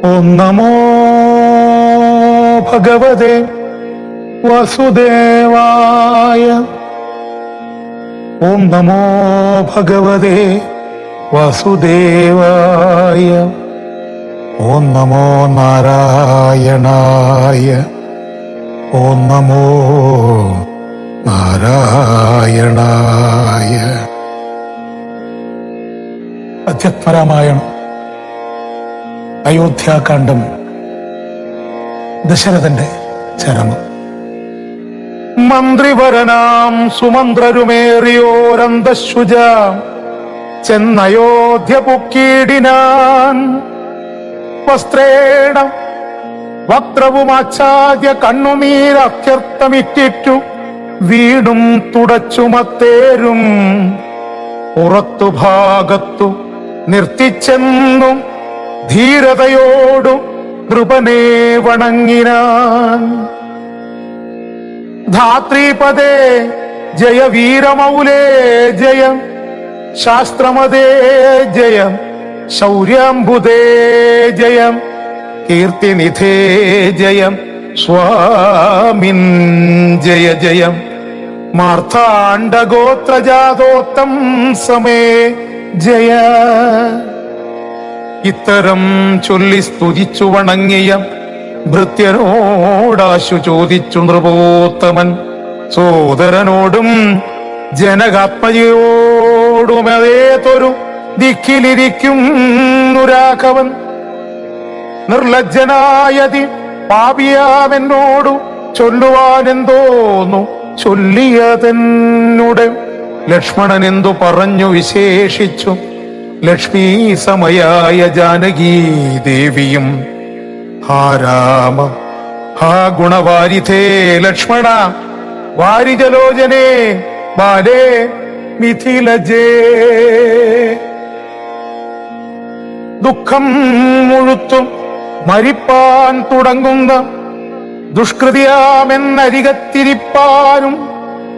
ഓം നമോ ഭഗവതേ വസുദേവായ. ഓം നമോ ഭഗവതേ വസുദേവായ. ഓം നമോ നാരായണായ. ഓം നമോ നാരായണായ. അധ്യാത്മരാമായണം അയോധ്യാകാന്ഡം ദശരഥന്റെ ചരമം. മന്ത്രിവരനാം സുമന്ത്രരുമേറിയോരന്തശുജ ചെന്നയോധ്യ പൊക്കീടിനാൻ. വസ്ത്രേണ വക്രവുമാച്ഛാദ്യ കണ്ണുനീരത്യർത്ഥമിറ്റിറ്റു വീടും തുടച്ചുമത്തേരും പുറത്തു ഭാഗത്തു നിർത്തിച്ചെന്നു ധീരതയോടു നൃപനെ വണങ്ങിനാൻ. ധാത്രീപദേ ജയ വീരമൗലേ ജയം, ശാസ്ത്രമതേ ജയം, ശൗര്യാംബുദേ ജയം, കീർത്തിനിധേ ജയം, സ്വാമിൻ ജയ ജയം, മാർത്താണ്ഡഗോത്രജാതോത്തം സമേ ജയ. ഇത്തരം ചൊല്ലി സ്തുതിച്ചു വണങ്ങിയ ഭൃത്യനോടാശു ചോദിച്ചു നൃപോത്തമൻ സോദരനോടും ജനകാത്മജയോടും അതേതൊരു ദിക്കിലിരിക്കും രാഘവൻ. നിർലജ്ജനായതി പാപിയാമെന്നോടു ചൊല്ലുവാനെന്തോന്നു ചൊല്ലിയതെന്നുടെ. ലക്ഷ്മണൻ എന്തു പറഞ്ഞു വിശേഷിച്ചു ലക്ഷ്മീ സമയായ ജാനകീ ദേവിയും. ഹാ രാമ ഹാ ഗുണവാരിധേ ലക്ഷ്മണ വാരിജലോചനേ ബാലേ മിഥിലജേ. ദുഃഖം മുഴുത്തും മരിപ്പാൻ തുടങ്ങുന്ന ദുഷ്കൃതിയാമെന്നരികത്തിരിപ്പാനും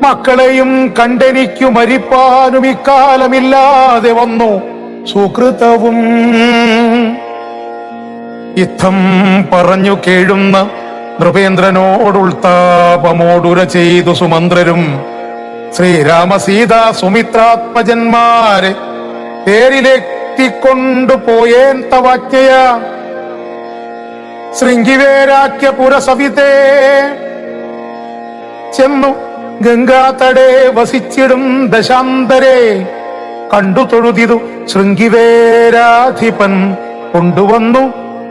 മക്കളെയും കണ്ടെനിക്കു മരിപ്പാനും ഇക്കാലമില്ലാതെ വന്നു സുകൃതവും. യുദ്ധം പറഞ്ഞു കേഴുന്ന നൃപേന്ദ്രനോടുൾത്താപമോടുര ചെയ്തു സുമന്ത്രരും ശ്രീരാമസീതാ സുമിത്രാത്മജന്മാരെ തേരിലെത്തിക്കൊണ്ടുപോയേൻ തവാജ്ഞയാ. ശൃംഗിവേരാഖ്യ പുരസവിതേ ചെന്നു ഗംഗാതടേ വസിച്ചിടും ദശാന്തരെ കണ്ടു തൊഴുതിതു ശൃംഗിവേരാധിപൻ കൊണ്ടുവന്നു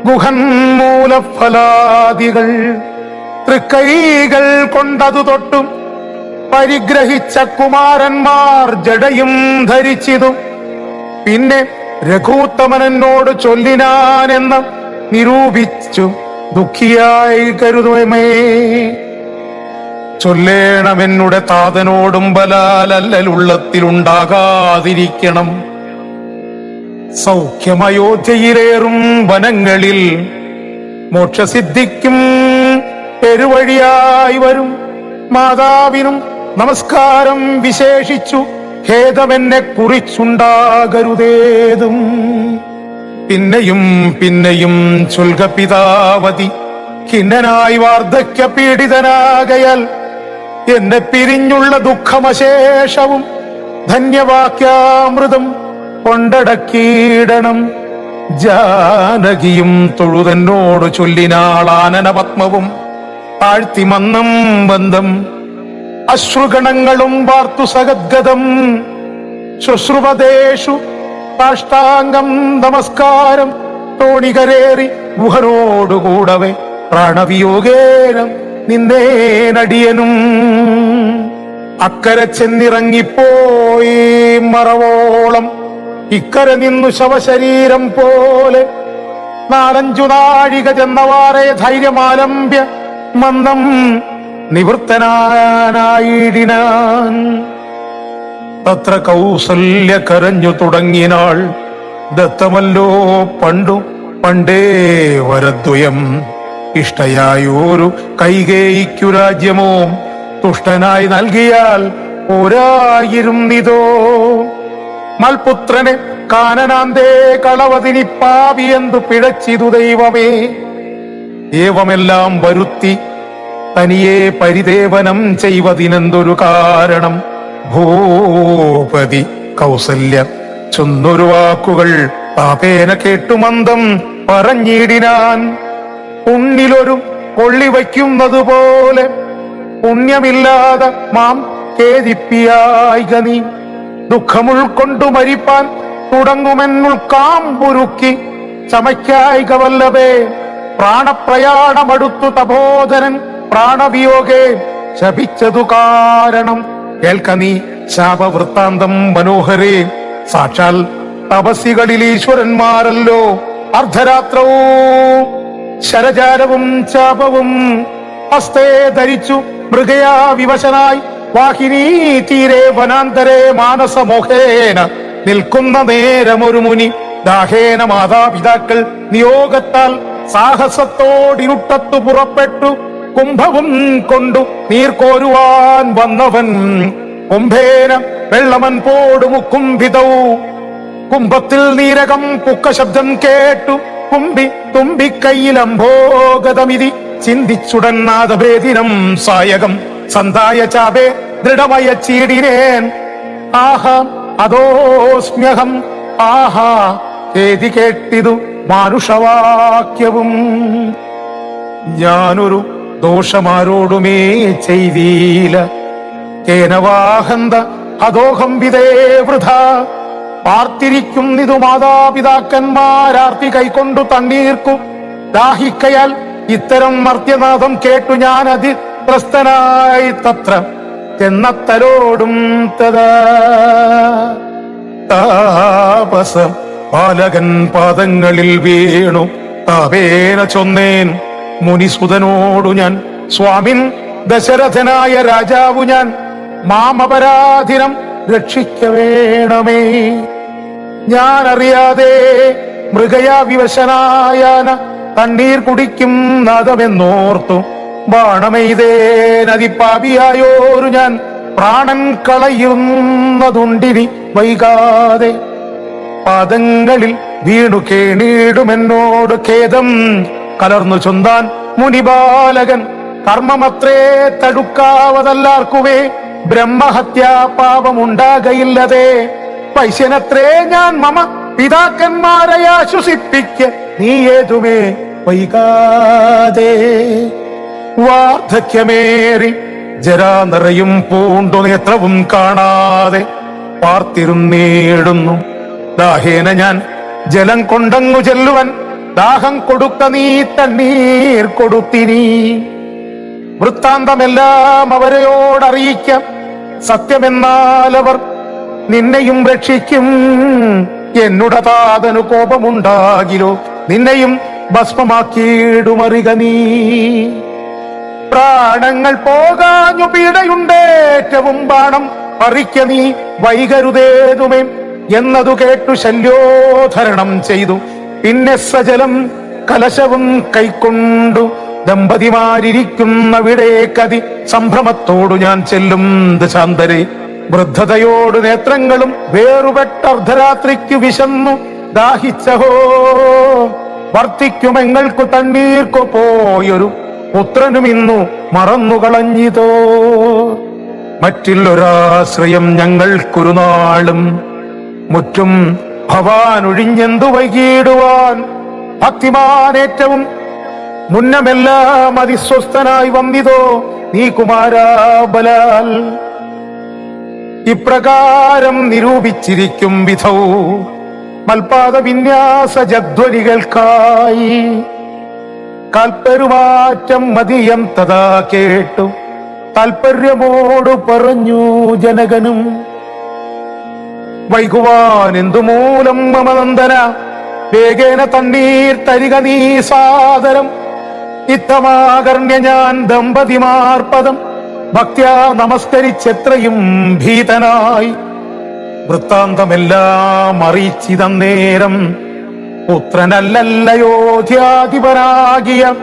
ഗുഹൻ മൂലഫലാദികൾ. തൃക്കൈകൾ കൊണ്ടതു തൊട്ടും പരിഗ്രഹിച്ച കുമാരന്മാർ ജടയും ധരിച്ചിതു. പിന്നെ രഘൂത്തമനോട് ചൊല്ലിനാനെന്ന് നിരൂപിച്ചു ദുഃഖിയായി കരുതുമേ. ചൊല്ലേണമെന്നുടെ താതനോടും ബലാലല്ലുള്ളത്തിലുണ്ടാകാതിരിക്കണം. സൗഖ്യമയോധ്യയിലേറും വനങ്ങളിൽ മോക്ഷസിദ്ധിക്കും പെരുവഴിയായി വരും. മാതാവിനും നമസ്കാരം വിശേഷിച്ചു ഖേദമെന്നെ കുറിച്ചുണ്ടാകരുതേതും. പിന്നെയും പിന്നെയും ചൊൽക പിതാവതി ഖിന്നനായി വാർദ്ധക്യ പീഡിതനാകയാൽ എന്നെ പിരിഞ്ഞുള്ള ദുഃഖമശേഷവും ധന്യവാക്യാമൃതം കൊണ്ടടക്കിയിടണം. ജാനകിയും തൊഴുതെന്നോട് ചൊല്ലിനാളാനന പത്മവും താഴ്ത്തിമന്നം ബന്ധം. അശ്രുഗണങ്ങളും വാർത്തു സഗദ്ഗതം ശുശ്രുവദേശു സാഷ്ടാംഗം നമസ്കാരം തോണികരേറി ഗുഹനോടുകൂടവേ പ്രാണവിയോഗേനം നിന്നേനടിയനും. അക്കരെ ചെന്നിറങ്ങിപ്പോയി മറവോളം ഇക്കര നിന്നു ശവശരീരം പോലെ. 4-5 നാഴിക ചെന്നവാറെ ധൈര്യമാലംബ്യ മന്ദം നിവൃത്തനായിടിനാൻ. തത്ര കൗസല്യ കരഞ്ഞു തുടങ്ങിനാൾ. ദത്തമല്ലോ പണ്ടു പണ്ടേ വരദ്വയം. ഇഷ്ടയായൊരു കൈകേയിക്കു രാജ്യമോ തുഷ്ടനായി നൽകിയാൽ പോരായിരുന്നിതോ. മൽപുത്രനെ കാനനാന്തേ കളവതിനി പാപിയെന്തു പിഴച്ചിതു ദൈവമേ. ഏവമെല്ലാം വരുത്തി തനിയെ പരിദേവനം ചെയ്വതിനെന്തൊരു കാരണം? ഭൂപതി കൗസല്യ ചൊന്നൊരു വാക്കുകൾ പാപേന കേട്ടുമന്ദം പറഞ്ഞിടിനാൻ. ഉണ്ണിലൊരു കൊള്ളി വയ്ക്കുന്നത് പോലെ പുണ്യമില്ലാതെ മാം ഖേദിപ്പിയായിക നീ. ദുഃഖമുൾക്കൊണ്ടു മരിപ്പാൻ തുടങ്ങുമെന്നുൾക്കാമ്പുരുക്കി ചമയ്ക്കായിക വല്ലഭേ. പ്രാണപ്രയാണമടുത്തു തപോധനൻ പ്രാണവിയോഗേ ശപിച്ചതു കാരണം. കേൾക്ക നീ ശാപവൃത്താന്തം മനോഹരേ. സാക്ഷാൽ തപസ്സികളിൽ ഈശ്വരന്മാരല്ലോ. അർദ്ധരാത്രവും ശരജാലവും ചാപവും ഹസ്തേ ധരിച്ചു മൃഗയാ വിവശനായി വാഹിനീ തീരെ വനാന്തരേ മാനസമോഹേന നിൽക്കുന്ന നേരമൊരു മുനി. ദാഹേന മാതാപിതാക്കൾ നിയോഗത്താൽ സാഹസത്തോടിരുട്ടത്തു പുറപ്പെട്ടു കുംഭവും കൊണ്ടു നീർക്കോരുവാൻ വന്നവൻ. കുംഭേന വെള്ളമൻ പോടുമുക്കും വിധൗ. കുംഭത്തിൽ നീരകം പുക്ക ശബ്ദം കേട്ടു കുമ്പി തുമ്പിക്കൈയിലംഭോഗതമിതി ചിന്തിച്ചുടൻ നാദഭേദിനം സായകം സന്തായ ചാപേ ദൃഢമയ ചീടിനേൻ. ആഹാ അതോസ്മ്യഹം. ആഹാ ഏതി കേട്ടിതു മാനുഷവാക്യവും. ഞാനൊരു ദോഷമാരോടുമേ ചെയ്തീല. കേനവാഹന്ത അദോഹം വിതേ വൃഥ. പാർത്തിരിക്കുന്നിതു മാതാപിതാക്കന്മാരാർത്തി കൈക്കൊണ്ടു തണ്ണീർക്കു ദാഹിക്കയാൽ ഇത്തരം മർത്യനാഥം കേട്ടു ഞാൻ അതിത്രസ്തനായി തത്ര ചെന്നത്തലോടും തഥാ. താപസം ബാലകൻ പാദങ്ങളിൽ വീണു താപേന ചൊന്നേൻ മുനിസുതനോടു ഞാൻ. സ്വാമിൻ ദശരഥനായ രാജാവു ഞാൻ. മാമപരാധിനം രക്ഷിക്ക വേണമേ. ഞാൻ അറിയാതെ മൃഗയാ വിവശനായാന തണ്ണീർ കുടിക്കും നാദമെന്നോർത്തു ബാണമെയ്തേനതിപ്പാപിയായോരു ഞാൻ. പ്രാണൻ കളയുന്നതുണ്ടിനി വൈകാതെ. പാദങ്ങളിൽ വീണു കേണീടുമെന്നോട് ഖേദം കലർന്നു ചൊന്താൻ മുനിബാലകൻ. കർമ്മമത്രേ തടുക്കാവതല്ലാർക്കുവേ ബ്രഹ്മഹത്യാ പാപമുണ്ടാകയില്ലതേ. പൈശ്യനത്രേ ഞാൻ മമ പിതാക്കന്മാരെ ആശ്വസിപ്പിക്ക നീ ഏതുമേ വൈകാതെ. വാർദ്ധക്യമേറി ജരാ നിറയും പൂണ്ടു നേത്രവും കാണാതെ പാർത്തിരുന്നേടുന്നു. ദാഹേന ഞാൻ ജലം കൊണ്ടങ്ങു ചെല്ലുവൻ. ദാഹം കൊടുക്ക നീ തണ്ണീർ കൊടുത്തിനി. വൃത്താന്തമെല്ലാം അവരെയോടറിയിക്കാം. സത്യമെന്നാൽ അവർ നിന്നെയും രക്ഷിക്കും. എന്നുട താതനു കോപമുണ്ടാകിലോ നിന്നെയും ഭസ്മമാക്കിയിടുമറിക നീ. പ്രാണങ്ങൾ പോകാഞ്ഞു പീഡയുണ്ടേറ്റവും ബാണം പറിക്ക നീ വൈകരുതേതുമേ എന്നതു കേട്ടു ശല്യോധരണം ചെയ്തു. പിന്നെ സജലം കലശവും കൈക്കൊണ്ടു ദമ്പതിമാരിയ്ക്കുന്നവിടേക്കതി സംഭ്രമത്തോടു ഞാൻ ചെല്ലും ദശാന്തരെ. വൃദ്ധതയോട് നേത്രങ്ങളും വേറുപെട്ട അർദ്ധരാത്രിക്കു വിശന്നു ദാഹിച്ചഹോ. വർത്തിക്കുമെങ്ങൾക്കു തണ്ണീർക്കു പോയൊരു പുത്രനും ഇന്നു മറന്നുകളഞ്ഞിതോ. മറ്റുള്ളൊരാശ്രയം ഞങ്ങൾക്കൊരുനാളും മുറ്റും ഭവാൻ ഒഴിഞ്ഞെന്തു വൈകിടുവാൻ. ഭക്തിമാനേറ്റവും മുന്നമെല്ലാം അതിസ്വസ്ഥനായി വന്നിതോ നീ കുമാരാബലാൽ. ഇപ്രകാരം നിരൂപിച്ചിരിക്കും വിധൗ മൽപാദ വിന്യാസ ജധ്വനികൾക്കായി. കാൽപ്പെരുമാറ്റം മതിയം തഥാ കേട്ടു താൽപര്യമോടു പറഞ്ഞു ജനകനും. വൈകുവാൻ എന്തുമൂലം മമനന്ദന വേഗേന തണ്ണീർ തരിക നീ സാദരം. ഇത്തമാകർണ്യ ഞാൻ ദമ്പതിമാർപദം ഭക്ത്യാ നമസ്കരിച്ചെത്രയും ഭീതനായി. വൃത്താന്തമെല്ലാം അറിയിച്ചിതന്നേരം പുത്രനല്ലല്ലയോധ്യാധിപനാകിയ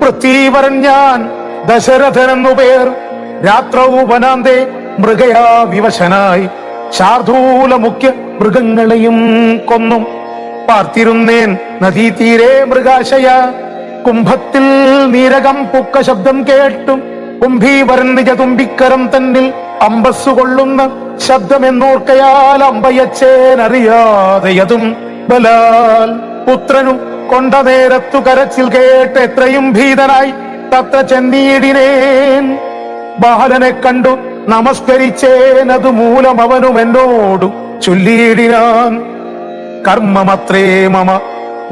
പൃഥ്വീവരൻ ഞാൻ ദശരഥനെന്നു പേർ. രാത്രവും വനാന്തേ മൃഗയാ വിവശനായി ശാർദൂല മുഖ്യ മൃഗങ്ങളെയും കൊന്നും പാർത്തിരുന്നേൻ നദീതീരെ മൃഗാശയ. കുംഭത്തിൽ നീരകം പുക്ക ശബ്ദം കേട്ടും കുംഭീവരൻ നിജതുമ്പിക്കരം തന്നിൽ അമ്പസ്സു കൊള്ളുന്ന ശബ്ദമെന്നോർക്കയാൽ അമ്പയച്ചേനറിയാതെയതും ബലാൽ. പുത്രനു കൊണ്ട നേരത്തു കരച്ചിൽ കേട്ട് എത്രയും ഭീതനായി തത്ര ചെന്നീടിനേൻ. ബാലനെ കണ്ടു നമസ്കരിച്ചേനതു മൂലം അവനും എന്നോടു ചൊല്ലിയിടിനാൻ. കർമ്മമത്രേ മമ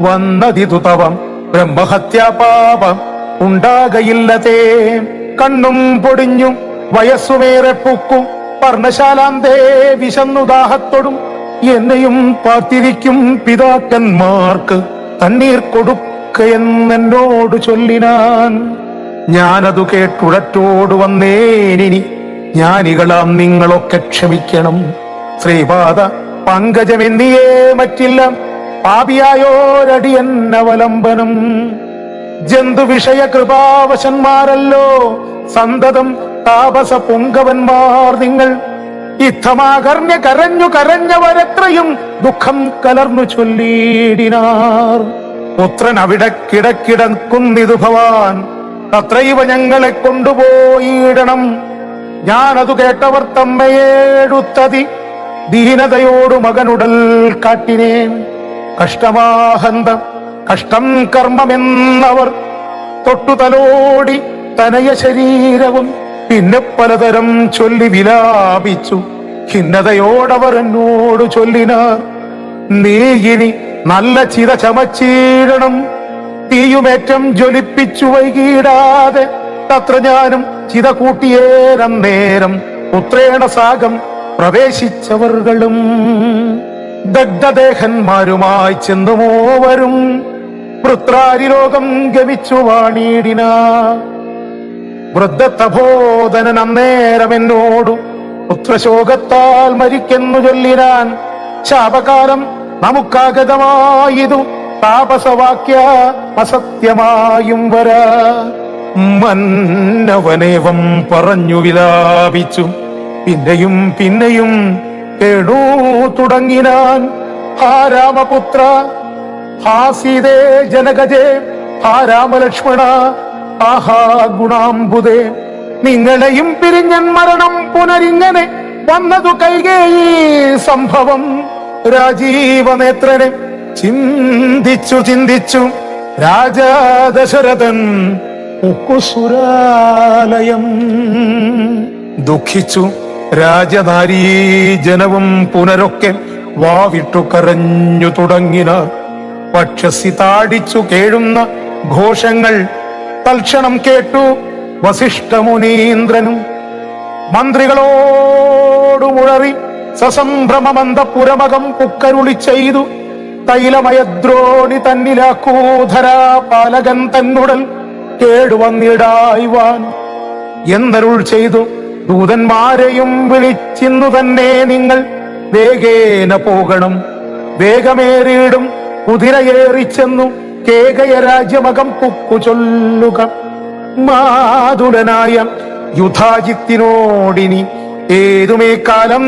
വന്നതിതു തവം ബ്രഹ്മഹത്യാപാപം ഉണ്ടാകയില്ലതേ. കണ്ണും പൊടിഞ്ഞു വയസ്സുമേറെ പൂക്കും പർണശാലാന്തേ വിശന്നുദാഹത്തോടും എന്നെയും പാർത്തിരിക്കും പിതാക്കന്മാർക്ക് തണ്ണീർ കൊടുക്കയെന്നോട് ചൊല്ലിനാൻ. ഞാനതു കേട്ടുടറ്റോട് വന്നേനിനി ജ്ഞാനികളാം നിങ്ങളൊക്കെ ക്ഷമിക്കണം. ശ്രീപാദ പങ്കജമെന്നിയേ മറ്റില്ല പാപിയായോരടിയന്നവലംബനം. ജന്തുവിഷയ കൃപാവശന്മാരല്ലോ സന്തതം താപസ പുങ്കവന്മാർ നിങ്ങൾ. ഇത്തമാകർണ്യ കരഞ്ഞു കരഞ്ഞവരെത്രയും ദുഃഖം കലർന്നു ചൊല്ലിയിടിനാർ. പുത്രൻ അവിടെ കിടക്കിടക്കുന്നിതു ഭവാൻ തത്രൈവ ഞങ്ങളെ കൊണ്ടുപോയിടണം. ഞാനതു കേട്ടവർ തമ്മയേടുത്തതി ദീനതയോടു മകനുടൽ കാട്ടിനേൻ. കഷ്ടമാഹന്ത കഷ്ടം കർമ്മമെന്നവർ തൊട്ടുതലോടി തനയ ശരീരവും പിന്നെ പലതരം ചൊല്ലി വിലാപിച്ചു. ഖിന്നതയോടവർ എന്നോട് ചൊല്ലിനാർ, നീ ഇനി നല്ല ചിത ചമച്ചീടണം. തീയുമേറ്റം ജ്വലിപ്പിച്ചു വൈകിടാതെ തത്ര ഞാനും ചിത കൂട്ടിയേരം പുത്രേണ സാഗം പ്രവേശിച്ചവർകളും ദഗ്ധദേഹന്മാരുമായി ചെന്നുമോവരും വൃത്രാരിലോകം ഗമിച്ചു വാണിയിടിന. വൃദ്ധതബോധനൻ അന്നേരം എന്നോടു പുത്രശോകത്താൽ മരിക്കെന്നു ചൊല്ലിനാൻ. ശാപകാലം നമുക്കാഗതമായിതു താപസവാക്യ അസത്യമായും വരാ. മന്നവനേവം പറഞ്ഞു വിലാപിച്ചു പിന്നെയും പിന്നെയും കേടൂ തുടങ്ങിനാൻ. ഹാ രാമപുത്ര, ഹാ സീതേ ജനകജേ, ഹാ രാമലക്ഷ്മണ, ആഹാ ഗുണാംബുദേ, നിങ്ങളെയും പിരിഞ്ഞൻ മരണം പുനരിങ്ങനെ വന്നതു കൈകേയി സംഭവം. രാജീവനേത്രനെ ചിന്തിച്ചു ചിന്തിച്ചു രാജാ ദശരഥൻ ഉക്കുസുരാലയം. ദുഃഖിച്ചു രാജനാരീ ജനവും പുനരൊക്കെ വാവിട്ടു കരഞ്ഞു തുടങ്ങിനാർ. പക്ഷസി താടിച്ചു കേഴുന്ന ഘോഷങ്ങൾ തൽക്ഷണം കേട്ടു വസിഷ്ഠമുനീന്ദ്രനും. മന്ത്രികളോടു മുഴറി സസംഭ്രമമന്തപുരമകം പുക്കരുളി ചെയ്തു. തൈലമയദ്രോണി തന്നിലാക്കൂധരാ പാലകൻ തന്നുടൽ കേടുവന്നിടായ്വാൻ എന്നരുൾ ചെയ്തു. ദൂതന്മാരെയും വിളിച്ചിന്നു തന്നെ നിങ്ങൾ വേഗേന പോകണം. വേഗമേറിയിടും കുതിരയേറിച്ചെന്നു കേകയ രാജ്യമകം പുക്കു ചൊല്ലുക. മാതുലനായ യുധാജിത്തിനോടിനി ഏതുമേ കാലം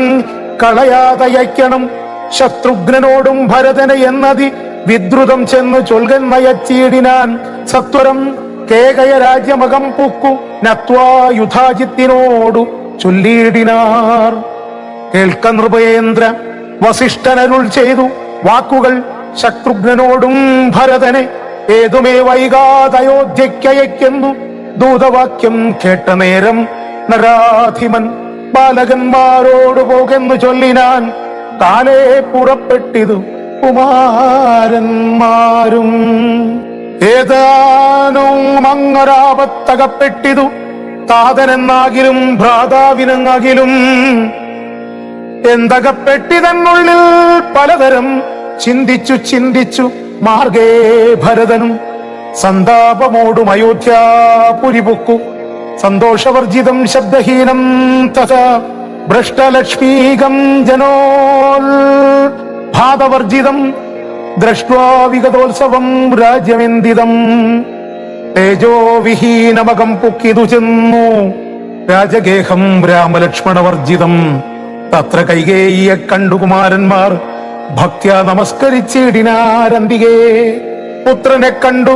കളയാതയക്കണം. ശത്രുഘ്നനോടും ഭരതനെ എന്നതി വിദ്രുതം ചെന്നു ചൊൽകൻ നയച്ചീടിനാൻ. സത്വരം കേകയ രാജ്യമകം പുക്കു നത്വാ യുധാജിത്തിനോടു ചൊല്ലിയിടിനാർ. കേൾക്ക നൃപേന്ദ്ര, വസിഷ്ഠനരുൾ ചെയ്തു വാക്കുകൾ ശത്രുഘ്നനോടും ഭരതനെ ഏതുമേ വൈകാതയോധ്യയ്ക്കയക്കുന്നു. ദൂതവാക്യം കേട്ട നേരം നരാധിമൻ ബാലകന്മാരോട് പോകെന്നു ചൊല്ലിനാൻ. കാലേ പുറപ്പെട്ടിതു കുമാരന്മാരും. ഏതാനും അങ്ങരാപത്തകപ്പെട്ടിതു താതനെന്നാകിലും ഭ്രാതാവിനെന്നാകിലും. എന്തകപ്പെട്ടിതെന്നുള്ളിൽ പലതരം ചിന്തിച്ചു ചിന്തിച്ചു മാർഗേ ഭരതനും. സന്താപമോടും അയോധ്യാപുരിപുക്കു സന്തോഷവർജിതം ശബ്ദഹീനം തഥാ ഭ്രഷ്ടലക്ഷ്മീകം ജനോൽ ഭാതവർജിതം ദൃഷ്ട്വാ വിഗതോത്സവം രാജ്യമെന്തിതം. തേജോവിഹീനമകം പുക്കിതു ചെന്നു രാജഗേഹം രാമലക്ഷ്മണവർജിതം. തത്ര കൈകേയിയെ കണ്ടു കുമാരന്മാർ ഭക്ത്യാ നമസ്കരിച്ചിടിനാരന്തികേ. പുത്രനെ കണ്ടു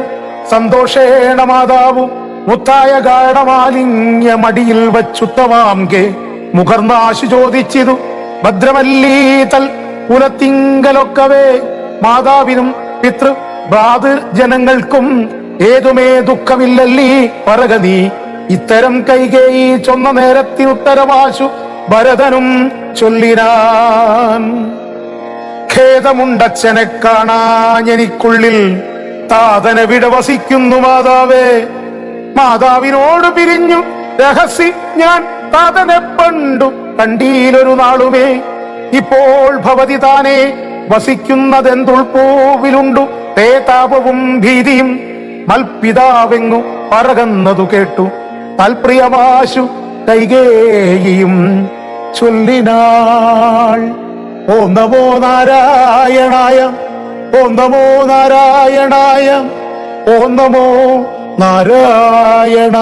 സന്തോഷേണ മാതാവു മുത്തായ ഗാഠമാലിന്യ മടിയിൽ വച്ചുത്തവാംകെ മുഖർന്നാശു ചോദിച്ചിതു ഭദ്രമല്ലീതൽ കുലത്തിങ്കലൊക്കവേ. മാതാവിനും പിതൃ ഭ്രാതൃജനങ്ങൾക്കും ഏതുമേ ദുഃഖമില്ലല്ലീ പറക നീ. ഇത്തരം കൈകേയി ചൊന്ന നേരത്തിനുത്തരവാശു ഭരതനും ചൊല്ലിനാൻ. ഖേദമുണ്ടച്ഛനെ കാണാഞ്ഞെനിക്കുള്ളിൽ, താതനെവിടെ വസിക്കുന്നു മാതാവേ. മാതാവിനോട് പിരിഞ്ഞു രഹസ്യ ഞാൻ താതനെ പണ്ടു കണ്ടീലൊരു നാളുമേ. ഇപ്പോൾ ഭവതി താനെ വസിക്കുന്നതെന്തുൾപ്പൂവിലുണ്ടു തേതാപവും ഭീതിയും. മൽപിതാവെങ്ങു പറകന്നതു കേട്ടു താൽപ്രിയമാശു കൈകേയിയും ചൊല്ലിനാൾ. ഓം നമോ നാരായണായ, ഓം നമോ നാരായണായ, ഓം നമോ നാരായണായ.